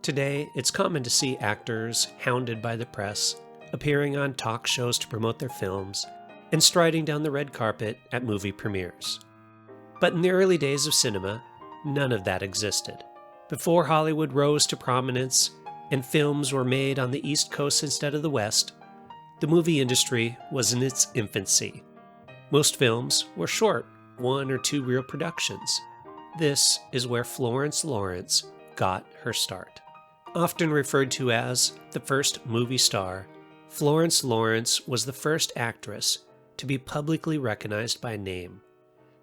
Today, it's common to see actors hounded by the press, appearing on talk shows to promote their films, and striding down the red carpet at movie premieres. But in the early days of cinema, none of that existed. Before Hollywood rose to prominence and films were made on the East Coast instead of the West, the movie industry was in its infancy. Most films were short, 1 or 2 reel productions. This is where Florence Lawrence got her start. Often referred to as the first movie star, Florence Lawrence was the first actress to be publicly recognized by name.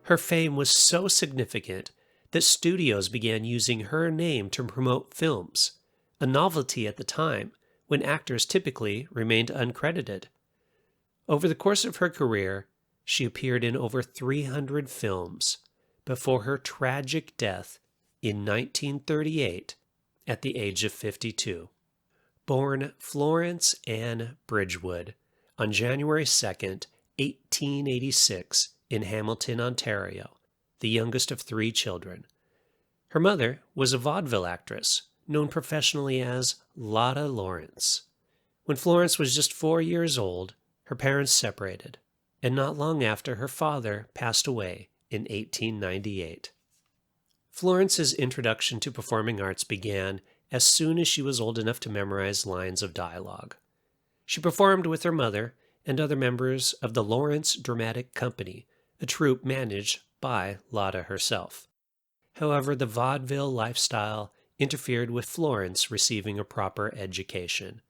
Her fame was so significant that studios began using her name to promote films, a novelty at the time when actors typically remained uncredited. Over the course of her career, she appeared in over 300 films before her tragic death in 1938 at the age of 52. Born Florence Ann Bridgewood on January 2nd, 1886 in Hamilton, Ontario, the youngest of 3 children. Her mother was a vaudeville actress known professionally as Lotta Lawrence. When Florence was just 4 years old, her parents separated, and not long after her father passed away in 1898. Florence's introduction to performing arts began as soon as she was old enough to memorize lines of dialogue. She performed with her mother and other members of the Lawrence Dramatic Company, a troupe managed by Lotta herself. However, the vaudeville lifestyle interfered with Florence receiving a proper education.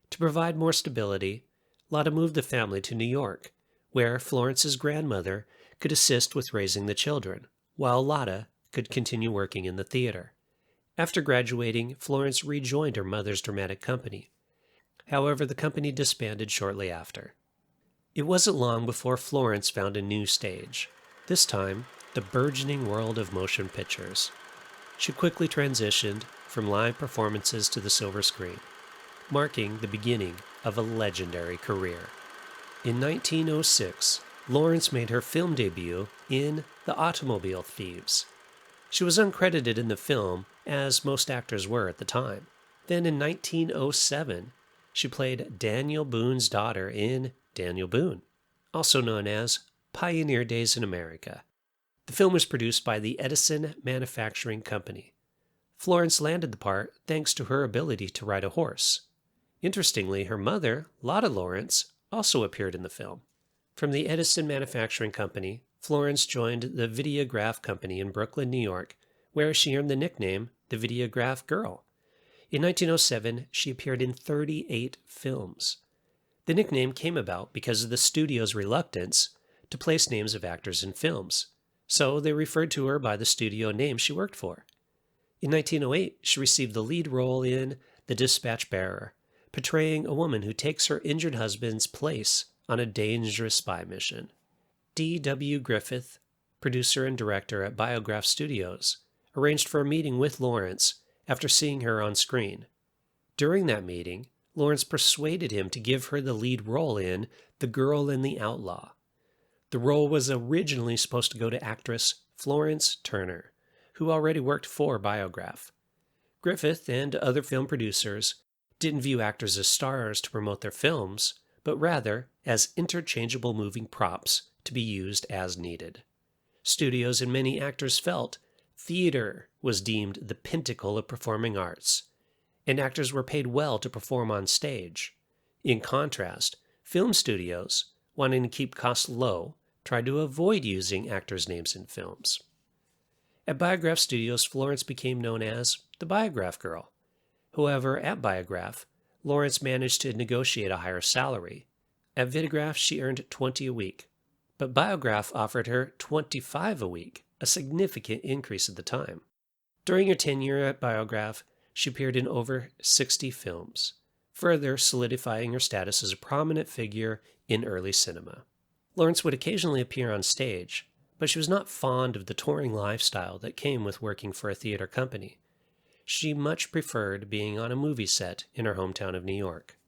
To provide more stability, Lotta moved the family to New York, where Florence's grandmother could assist with raising the children, while Lotta could continue working in the theater. After graduating, Florence rejoined her mother's dramatic company. However, the company disbanded shortly after. It wasn't long before Florence found a new stage, this time the burgeoning world of motion pictures. She quickly transitioned from live performances to the silver screen, marking the beginning of a legendary career. In 1906, Lawrence made her film debut in The Automobile Thieves. She was uncredited in the film, as most actors were at the time. Then in 1907, she played Daniel Boone's daughter in Daniel Boone, also known as Pioneer Days in America. The film was produced by the Edison Manufacturing Company. Florence landed the part thanks to her ability to ride a horse. Interestingly, her mother, Lotta Lawrence, also appeared in the film. From the Edison Manufacturing Company, Florence joined the Videograph Company in Brooklyn, New York, where she earned the nickname the Biograph Girl. In 1907, she appeared in 38 films. The nickname came about because of the studio's reluctance to place names of actors in films, so they referred to her by the studio name she worked for. In 1908, she received the lead role in The Dispatch Bearer, portraying a woman who takes her injured husband's place on a dangerous spy mission. D.W. Griffith, producer and director at Biograph Studios, arranged for a meeting with Lawrence after seeing her on screen. During that meeting, Lawrence persuaded him to give her the lead role in The Girl and the Outlaw. The role was originally supposed to go to actress Florence Turner, who already worked for Biograph. Griffith and other film producers didn't view actors as stars to promote their films, but rather as interchangeable moving props to be used as needed. Studios and many actors felt theater was deemed the pinnacle of performing arts, and actors were paid well to perform on stage. In contrast, film studios, wanting to keep costs low, tried to avoid using actors' names in films. At Biograph Studios, Florence became known as the Biograph Girl. However, at Biograph, Lawrence managed to negotiate a higher salary. At Videograph, she earned $20 a week, but Biograph offered her $25 a week, a significant increase at the time. During her tenure at Biograph, she appeared in over 60 films, further solidifying her status as a prominent figure in early cinema. Lawrence would occasionally appear on stage, but she was not fond of the touring lifestyle that came with working for a theater company. She much preferred being on a movie set in her hometown of New York.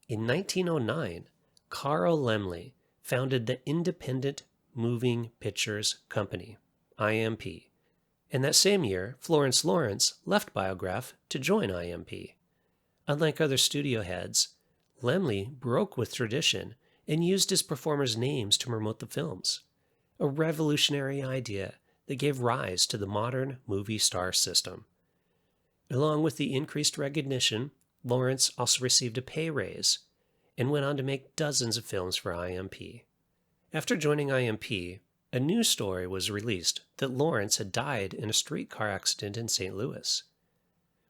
In 1909, Carl Laemmle founded the Independent Moving Pictures Company, IMP, And that same year, Florence Lawrence left Biograph to join IMP. Unlike other studio heads, Laemmle broke with tradition and used his performers' names to promote the films, a revolutionary idea that gave rise to the modern movie star system. Along with the increased recognition, Lawrence also received a pay raise and went on to make dozens of films for IMP. After joining IMP, a news story was released that Lawrence had died in a streetcar accident in St. Louis.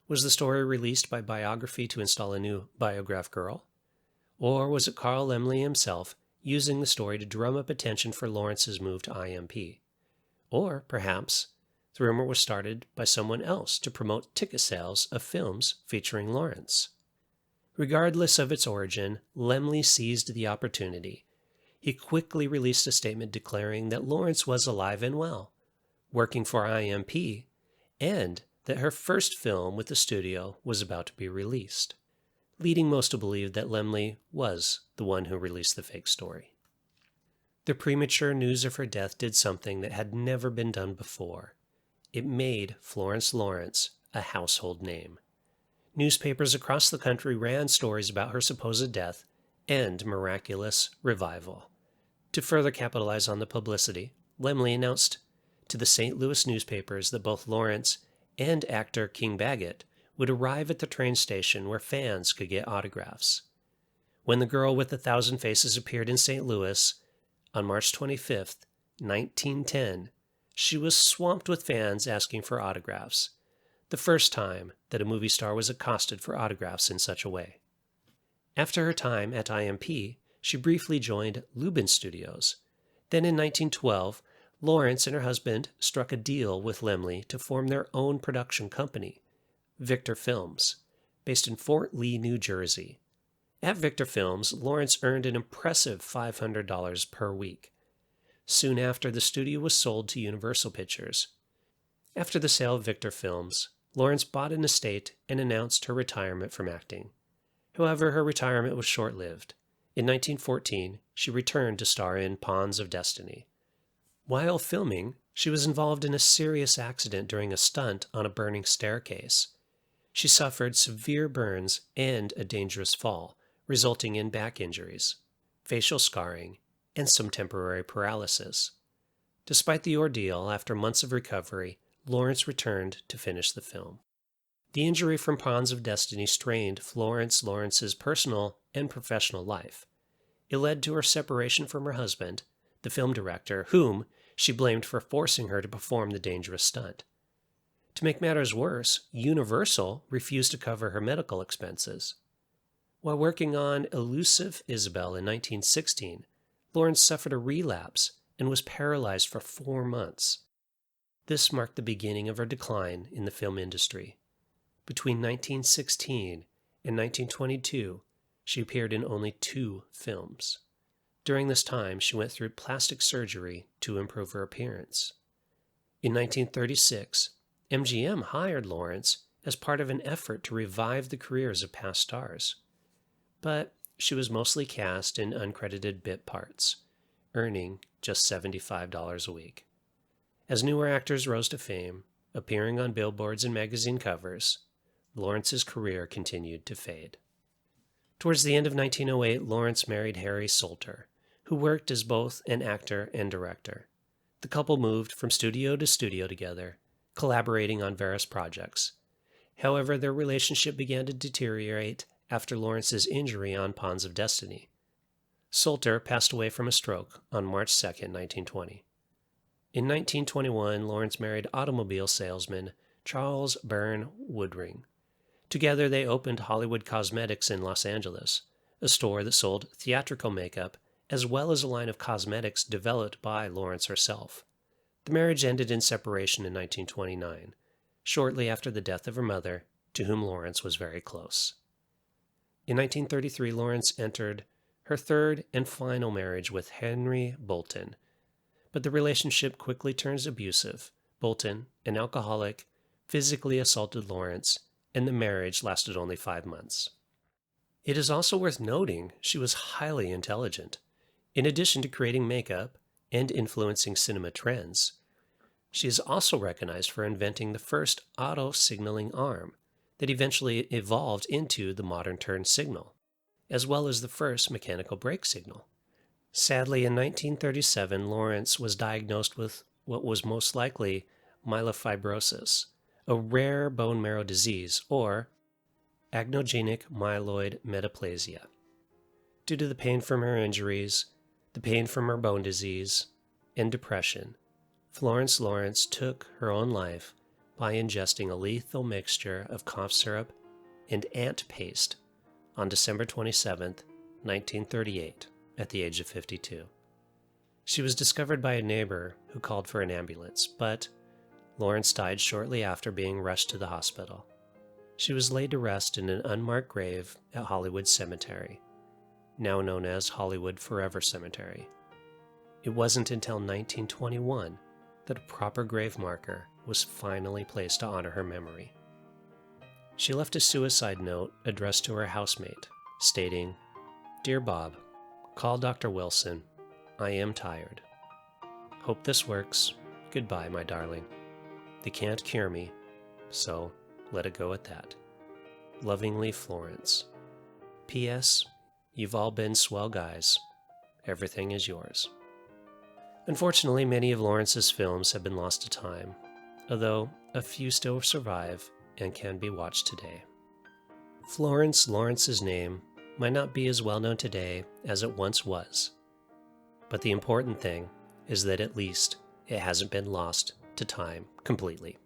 Was the story released by Biography to install a new Biograph Girl? Or was it Carl Laemmle himself using the story to drum up attention for Lawrence's move to IMP? Or, perhaps, the rumor was started by someone else to promote ticket sales of films featuring Lawrence. Regardless of its origin, Laemmle seized the opportunity. He quickly released a statement declaring that Lawrence was alive and well, working for IMP, and that her first film with the studio was about to be released, leading most to believe that Laemmle was the one who released the fake story. The premature news of her death did something that had never been done before. It made Florence Lawrence a household name. Newspapers across the country ran stories about her supposed death and miraculous revival. To further capitalize on the publicity, Laemmle announced to the St. Louis newspapers that both Lawrence and actor King Baggett would arrive at the train station where fans could get autographs. When The Girl with 1,000 Faces appeared in St. Louis on March 25, 1910, she was swamped with fans asking for autographs, the first time that a movie star was accosted for autographs in such a way. After her time at IMP, she briefly joined Lubin Studios. Then in 1912, Lawrence and her husband struck a deal with Laemmle to form their own production company, Victor Films, based in Fort Lee, New Jersey. At Victor Films, Lawrence earned an impressive $500 per week. Soon after, the studio was sold to Universal Pictures. After the sale of Victor Films, Lawrence bought an estate and announced her retirement from acting. However, her retirement was short-lived. In 1914, she returned to star in Pawns of Destiny. While filming, she was involved in a serious accident during a stunt on a burning staircase. She suffered severe burns and a dangerous fall, resulting in back injuries, facial scarring, and some temporary paralysis. Despite the ordeal, after months of recovery, Lawrence returned to finish the film. The injury from Pawns of Destiny strained Florence Lawrence's personal and professional life. It led to her separation from her husband, the film director, whom she blamed for forcing her to perform the dangerous stunt. To make matters worse, Universal refused to cover her medical expenses. While working on Elusive Isabel in 1916, Lawrence suffered a relapse and was paralyzed for 4 months. This marked the beginning of her decline in the film industry. Between 1916 and 1922, she appeared in only 2 films. During this time, she went through plastic surgery to improve her appearance. In 1936, MGM hired Lawrence as part of an effort to revive the careers of past stars. But she was mostly cast in uncredited bit parts, earning just $75 a week. As newer actors rose to fame, appearing on billboards and magazine covers, Lawrence's career continued to fade. Towards the end of 1908, Lawrence married Harry Salter, who worked as both an actor and director. The couple moved from studio to studio together, collaborating on various projects. However, their relationship began to deteriorate after Lawrence's injury on Pawns of Destiny. Salter passed away from a stroke on March 2, 1920. In 1921, Lawrence married automobile salesman Charles Byrne Woodring. Together, they opened Hollywood Cosmetics in Los Angeles, a store that sold theatrical makeup as well as a line of cosmetics developed by Lawrence herself. The marriage ended in separation in 1929, shortly after the death of her mother, to whom Lawrence was very close. In 1933, Lawrence entered her third and final marriage with Henry Bolton, but the relationship quickly turns abusive. Bolton, an alcoholic, physically assaulted Lawrence, and the marriage lasted only 5 months. It is also worth noting she was highly intelligent. In addition to creating makeup and influencing cinema trends, She is also recognized for inventing the first auto-signaling arm that eventually evolved into the modern turn signal, as well as the first mechanical brake signal. Sadly, in 1937, Lawrence was diagnosed with what was most likely myelofibrosis, a rare bone marrow disease, or agnogenic myeloid metaplasia. Due to the pain from her injuries, the pain from her bone disease, and depression, Florence Lawrence took her own life by ingesting a lethal mixture of cough syrup and ant paste on December 27, 1938, at the age of 52. She was discovered by a neighbor who called for an ambulance, but Lawrence died shortly after being rushed to the hospital. She was laid to rest in an unmarked grave at Hollywood Cemetery, now known as Hollywood Forever Cemetery. It wasn't until 1921 that a proper grave marker was finally placed to honor her memory. She left a suicide note addressed to her housemate, stating, "Dear Bob, call Dr. Wilson. I am tired. Hope this works. Goodbye, my darling. They can't cure me, so let it go at that. Lovingly, Florence. P.S. You've all been swell guys. Everything is yours." Unfortunately, many of Lawrence's films have been lost to time, although a few still survive and can be watched today. Florence Lawrence's name might not be as well known today as it once was, but the important thing is that at least it hasn't been lost to time completely.